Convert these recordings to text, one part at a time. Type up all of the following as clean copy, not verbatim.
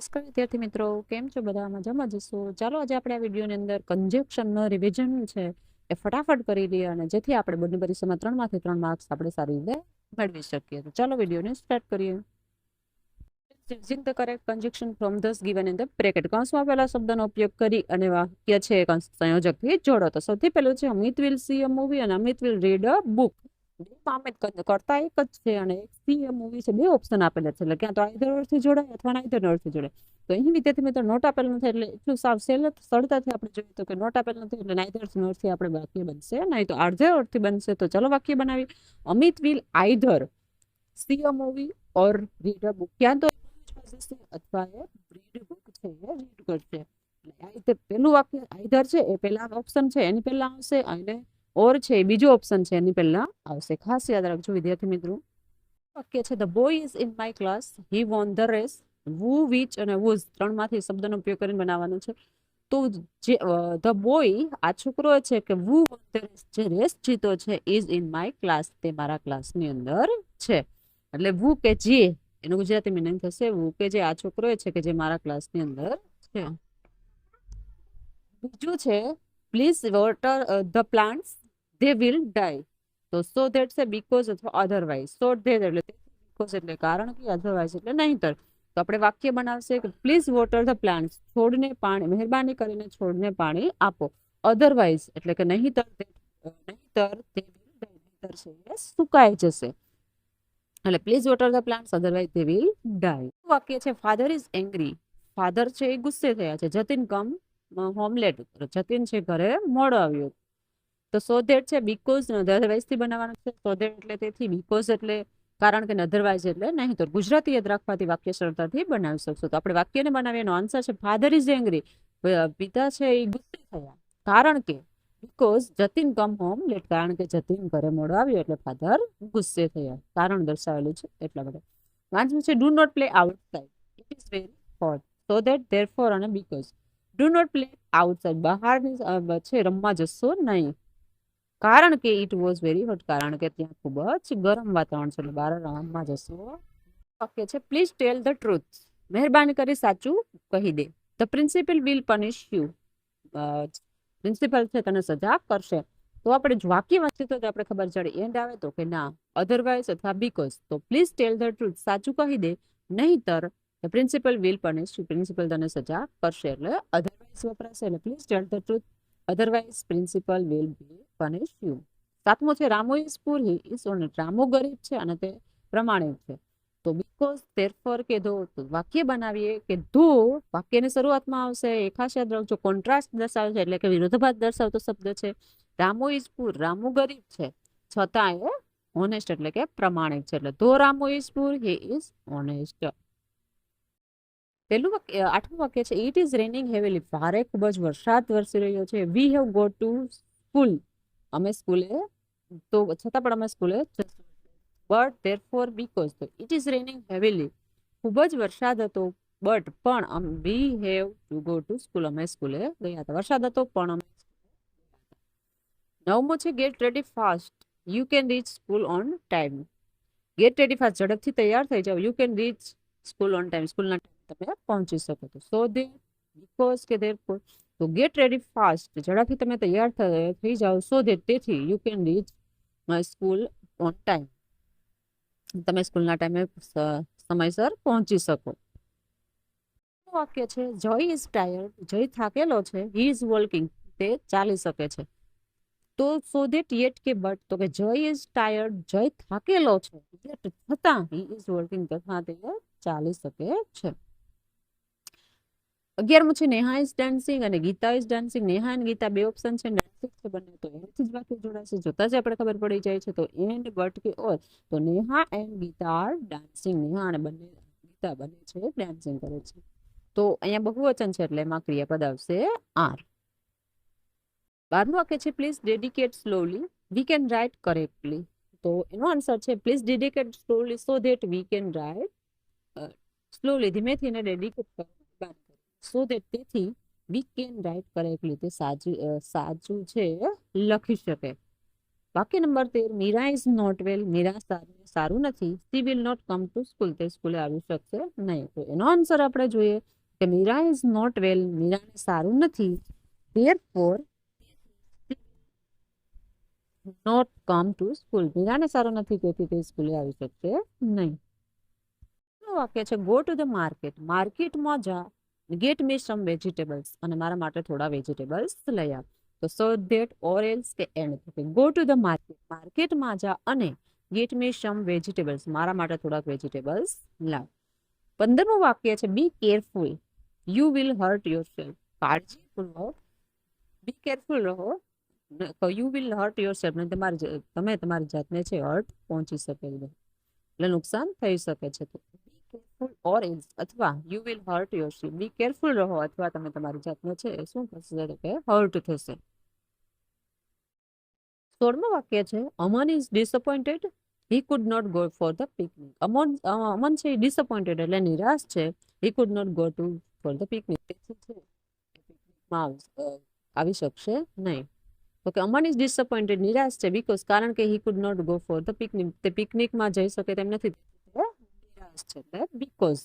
નમસ્કાર વિદ્યાર્થી મિત્રો, કેમ છો? બધા મજામાં જશો? ચાલો આજે આપણે આ વિડીયોની અંદર કન્જેક્શનનો રિવિઝન છે એ ફટાફટ કરી લઈએ, અને જેથી આપણે બંને પરીક્ષામાં 3 માંથી 3 માર્ક્સ આપણે સારી રીતે મેળવી શકીએ. તો ચાલો વિડીયોને સ્ટાર્ટ કરીએ. Choosing the correct conjunction from those given in the bracket. કૌંસમાં પહેલા શબ્દનો ઉપયોગ કરી અને વાક્ય છે સંયોજકથી જોડો. તો સૌથી પહેલું છે Amit will see a movie અને Amit will read a book. Amit કરતા એક જ છે અને એક સી અ મૂવી છે. બે ઓપ્શન આપેલા છે, એટલે ક્યાં તો આઈધર અર્થથી જોડાય અથવા નાઈધર અર્થથી જોડાય. તો અહીં વિદ્યાર્થી મિત્રો નોટ આપેલ નથી, એટલે એટલું સાવ સરળતાથી આપણે જોઈએ તો કે નોટ આપેલ નથી, એટલે નાઈધર અર્થથી આપણે વાક્ય બનશે નહીં, તો આધર અર્થથી બનશે. તો ચલો વાક્ય બનાવી. Amit will either C a movie or read a book. ક્યાં તો અથવા એ રીડ બુક છે એ રીડ કરશે. એટલે પેલું વાક્ય આઈધર છે એ પહેલા ઓપ્શન છે એની પહેલા આવશે, અને ઓર છે એ બીજો ઓપ્શન છે એની પહેલા આવશે. ખાસ યાદ રાખજો વિદ્યાર્થી મિત્રો. વાક્ય છે the boy is in my class, he won the race. Who, which અને વુઝ ત્રણમાંથી શબ્દનો ઉપયોગ કરીને બનાવવાનું છે. તો જે ધ બોય આ છોકરો છે કે વુ વોન ધ રેસ, જે રેસ જીતો છે, ઇઝ ઇન માય ક્લાસ, તે મારા ક્લાસની અંદર છે. એટલે વુ કે જે એનું ગુજરાતી મીનિંગ થશે વુ કે જે આ છોકરો છે કે જે મારા ક્લાસની અંદર છે. બીજું છે please water the plants, they will die. તો સો ધેટ છે બીકોઝ અથવા અધરવાઇઝ. સો ધેટ એટલે બીકોઝ એટલે કારણ કે, અધરવાઇઝ એટલે નહીંતર. તો આપણે વાક્ય બનાવશે કે પ્લીઝ વોટર ધ પ્લાન્ટ્સ, છોડને પાણી, મહેરબાની કરીને છોડને પાણી આપો. અધરવાઇઝ એટલે કે નહીંતર તે છે એ સુકાઈ જશે. એટલે please water the plants otherwise they will die. વાક્ય છે ફાધર ઇઝ એંગ્રી. ફાધર છે એ ગુસ્સે થયા છે. Jatin come home late. Jatin છે ઘરે મોડો આવ્યો. તો સો ધેટ છે બીકોઝ અધરવાઇઝ થી બનાવવાનું છે. સો ધેટ એટલે તેથી, બીકોઝ એટલે કારણ કે, અધરવાઇઝ એટલે નહીં. તો ગુજરાતી યાદ રાખવાથી વાક્ય સરળતાથી બનાવી શકશો. તો આપણે વાક્યને બનાવીએ એનો આન્સર છે ફાધર ઇઝ એંગ્રી. પિતા છે એ ગુસ્સે થયા, કારણ કે because Jatin come home late, કારણ કે જતીન ઘરે મોડો આવ્યો એટલે ફાધર ગુસ્સે થયા. કારણ દર્શાવેલું છે એટલા માટે. વાંચવું છે do not play outside, it is very hot. So that, therefore અને because. Do not play outside, બહારની છે રમવા જશો નહીં, કારણ કે ઇટ વોઝ વેરી હોટ, કારણ કે ત્યાં ખૂબ જ ગરમ વાતાવરણ છે, એટલે બહાર રમવા જશો. વાક્ય છે પ્લીઝ ટેલ ધ ટ્રુથ, મહેરબાની કરી સાચું કહી દે. The principal will punish you, principal છે તને સજા કરશે. તો આપણે વાક્ય વાંચીએ તો આપણે ખબર ચડે એન્ડ આવે તો કે ના, અધરવાઇઝ અથવા બીકોઝ. તો પ્લીઝ ટેલ ધ ટ્રુથ, સાચું કહી દે, નહીંતર principal will punish you, principal તને સજા કરશે. એટલે અધરવાઇઝ વપરાશે, એટલે please tell the truth, otherwise principal will punish you. સાતમો છે રામુ ઇઝ પુર, હી ઇઝ ઓનેસ્ટ. રામુ ગરીબ છે અને તે પ્રમાણિક છે. તો બીકોઝ, ધેરફોર કે ધો. તો વાક્ય બનાવીએ કે ધો વાક્યની શરૂઆતમાં આવશે. એ ખાસ યાદ રાખજો, કોન્ટ્રાસ્ટ દર્શાવે છે એટલે કે વિરોધાભાસ દર્શાવતો શબ્દ છે. રામુ ઇઝ પુર, રામુ ગરીબ છે, છતાં એ ઓનેસ્ટ એટલે કે પ્રમાણિક છે. એટલે ધો રામુ ઇઝ પુર, હી ઇઝ ઓનેસ્ટ. પેલું વાક્ય, આઠમું વાક્ય છે ઇટ ઇઝ રેનિંગ હેવીલી. ભારે ખૂબ જ વરસાદ વરસી રહ્યો છે. We have go to school, અમે સ્કૂલે, તો છતાં પણ અમે સ્કૂલે જશું. બટ ધેરફોર બીકોઝ, તો ઇટ ઇઝ રેનિંગ હેવીલી, ખૂબ જ વરસાદ હતો, બટ પણ we have to go to school, અમે સ્કૂલે ગયા હતા. વરસાદ હતો પણ અમે. નવમો છે gate ready fast, you can rich school on time. Gate ready fast, ઝડપથી તૈયાર થઈ જાવ. You can rich school on time, સ્કૂલના ટાઈમ તમે પહોંચી શકો. તો સો ધેર, બીકોઝ કે ધેરફોર. તો ગેટ રેડી ફાસ્ટ, ઝડપથી તમે તૈયાર થઈ જાઓ. સો ધેટ તેથી, you can rich school on time, તમે સ્કૂલના ટાઈમે સમયસર પહોંચી શકો. વાક્ય છે જય ઇઝ ટાયર્ડ, જય થાકેલો છે. હી ઇઝ વોકિંગ, તે ચાલી શકે છે. તો સો ધેટ યેટ કે બટ, તો કે જય ઇઝ ટાયર્ડ, જય થાકેલો છે, છતાં હી ઇઝ વોકિંગ, તથા તે ચાલી શકે છે. 11મું છે નેહા ઇઝ ડાન્સિંગ અને ગીતા ઇઝ ડાન્સિંગ. નેહા અને ગીતા બે ઓપ્શન છે, ડાન્સિંગ છે બંને, તો એનાથી જ વાક્ય જોડાશે. જોતા જ આપણે ખબર પડી જાય છે. તો એન્ડ, બટ કે ઓર. તો Neha and Geeta are dancing, Neha અને ગીતા બંને છે ડાન્સિંગ કરે છે. તો અહીંયા બહુવચન છે એટલે એમાં ક્રિયાપદ આવશે આર. 12મું વાક્ય છે please dedicate slowly, we can write correctly. તો એનો આન્સર છે please dedicate slowly so that we can write slowly, ધીમેથી એને ડેડિકેટ કરવાનું, સો ધેટ તેથી વી કેન રાઇટ કરેક્ટલી, તે સાચું છે લખી શકે. વાક્ય number 13, Meera is not well, Meera સારું નથી. She will not come to school, તે સ્કૂલે આવી શકશે નહીં. તો એનો આન્સર આપણે જોઈએ કે મીરા ઇઝ નોટ વેલ, મીરાને સારું નથી. Therefore not come to school, મીરાને સારું નથી તેથી તે સ્કૂલે આવી શકશે નહીં. વાક્ય છે ગો ટુ ધ માર્કેટ, માર્કેટમાં જા, ગેટ મી સમ વેજીટેબલ્સ, અને મારા માટે થોડા વેજીટેબલ્સ લઈ આવ. તો સો ધેટ ઓર એલ્સ કે and, go to the market, માર્કેટમાં જા અને ગેટ મી સમ વેજીટેબલ્સ, મારા માટે થોડાક વેજીટેબલ્સ લાવ. 15મું વાક્ય છે be careful, you will hurt yourself, કાળજીપૂર્વક, બી કેરફુલ રહો, યુ વિલ હર્ટ યોરસેલ્ફ, તમે તમારી જાતને છે હર્ટ પહોંચી શકે એટલે નુકસાન થઈ શકે છે. તો કેરફુલ ઓર એલ્સ, અથવા you will hurt yourself, be careful રહો અથવા તમે તમારી જાતને છે શું થશે કે હર્ટ થશે. 16મું વાક્ય છે Aman is disappointed, he could not go for the picnic. Aman છે ડિસઅપોઇન્ટેડ એટલે નિરાશ છે. He could not go to for the picnic, તેથી છે પિકનિકમાં આવી શકશે નહીં. તો કે અમન ઇઝ ડિસઅપોઇન્ટેડ, નિરાશ છે, બીકોઝ કારણ કે he could not go for the picnic, તે પિકનિકમાં જઈ શકે તેમ નથી, નિરાશ છે એટલે બીકોઝ.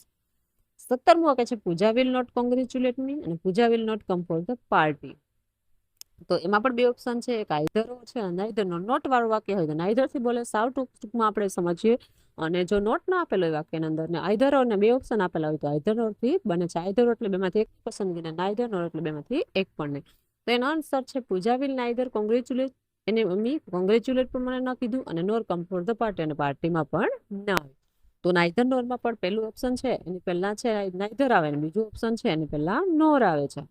17મું વાક્ય છે Pooja will not congratulate me, અને Pooja will not come for the party. તો એમાં પણ બે ઓપ્શન છે, એક આઈધર છે અને નાઈધર નો. નોટ વાળું વાક્ય હોય તો નાઈધર થી બોલે, સાવ ટૂંકમાં આપણે સમજીએ. અને જો નોટ ના આપેલો હોય વાક્યની અંદર ને આઈધર ઓર ને બે ઓપ્શન આપેલા હોય તો આઈધર ઓર થી બને છે. આઈધર એટલે બેમાંથી એક પસંદગી ને નાઈધર ઓર એટલે બેમાંથી એક પણ નહીં. તો એનો આન્સર છે પૂજા વિલ નાઈધર કોંગ્રેચ્યુલેટ, એને મમ્મી કોંગ્રેચ્યુલેટ પણ મને ન કીધું અને નોર કમ ફોર ધ પાર્ટી, અને પાર્ટીમાં પણ ના આવે. તો નાઈધર નોરમાં પણ પહેલું ઓપ્શન છે એની પહેલા છે નાઈધર આવે, અને બીજું ઓપ્શન છે એની પહેલા નોર આવે છે.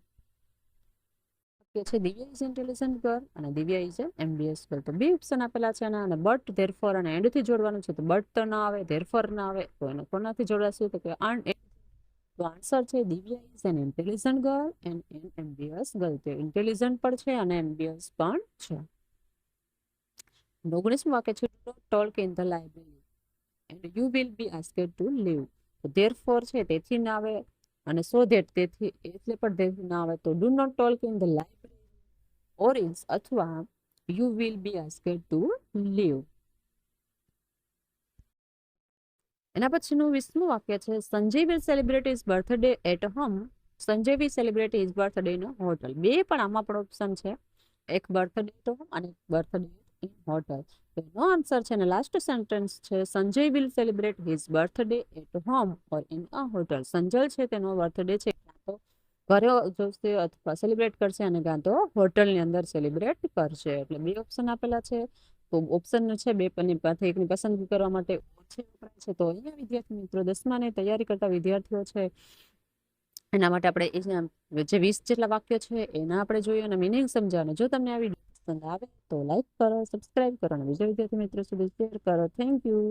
છે દિવ્યા ઇઝ ઇન્ટેલિજન્ટ ગર્લ અને દિવ્યા ઇઝ એમ્બિયસ ગર્લ. તો બે ઓપ્શન આપેલા છે અને બટ, ધેરફોર અને એન્ડ થી જોડવાનું છે. તો બટ તો ના આવે, ધેરફોર ના આવે, તો એને કોનાથી જોડાશું તો કે તો આન્સર છે Divya is an intelligent girl and an ambitious girl. તે ઇન્ટેલિજન્ટ પણ છે અને એમ્બિયસ પણ છે. 19મું વાક્ય છે talk in the library and you will be asked to leave. તો ધેરફોર છે તેથી ના આવે, અને સો ધેટ તેથી એટલે પણ તેથી ના આવે. તો do not talk in the library or else, અથવા you will be asked to leave. એના પછીનું 20મું વાક્ય છે Sanjay will celebrate his birthday at home, Sanjay will celebrate his birthday in hotel. બે પણ આમાં પણ ઓપ્શન છે, એક બર્થડે એટ હોમ અને બર્થડે ઇન હોટલ. એનો આન્સર છે અને લાસ્ટ સેન્ટેન્સ છે Sanjay will celebrate his birthday at home or in a hotel. Sanjay છે તેનો બર્થડે છે તો ઘરે ઉજવશે અથવા સેલિબ્રેટ કરશે, અને કાં તો હોટલની અંદર સેલિબ્રેટ કરશે. એટલે બે ઓપ્શન આપેલા છે. તો ઓપ્શન છે બે માંથી એકની પસંદગી કરવા માટે ઓછી વપરાય છે. તો અહીંયા વિદ્યાર્થી મિત્રો 10માની તૈયારી કરતા વિદ્યાર્થીઓ છે એના માટે આપણે જે 20 જેટલા વાક્યો છે એના આપણે જોઈએ અને મિનિંગ સમજાવવાનું. જો તમને આ વિડીયો પસંદ આવે તો લાઈક કરો, સબસ્ક્રાઇબ કરો અને બીજા વિદ્યાર્થી મિત્રો સુધી શેર કરો. Thank you.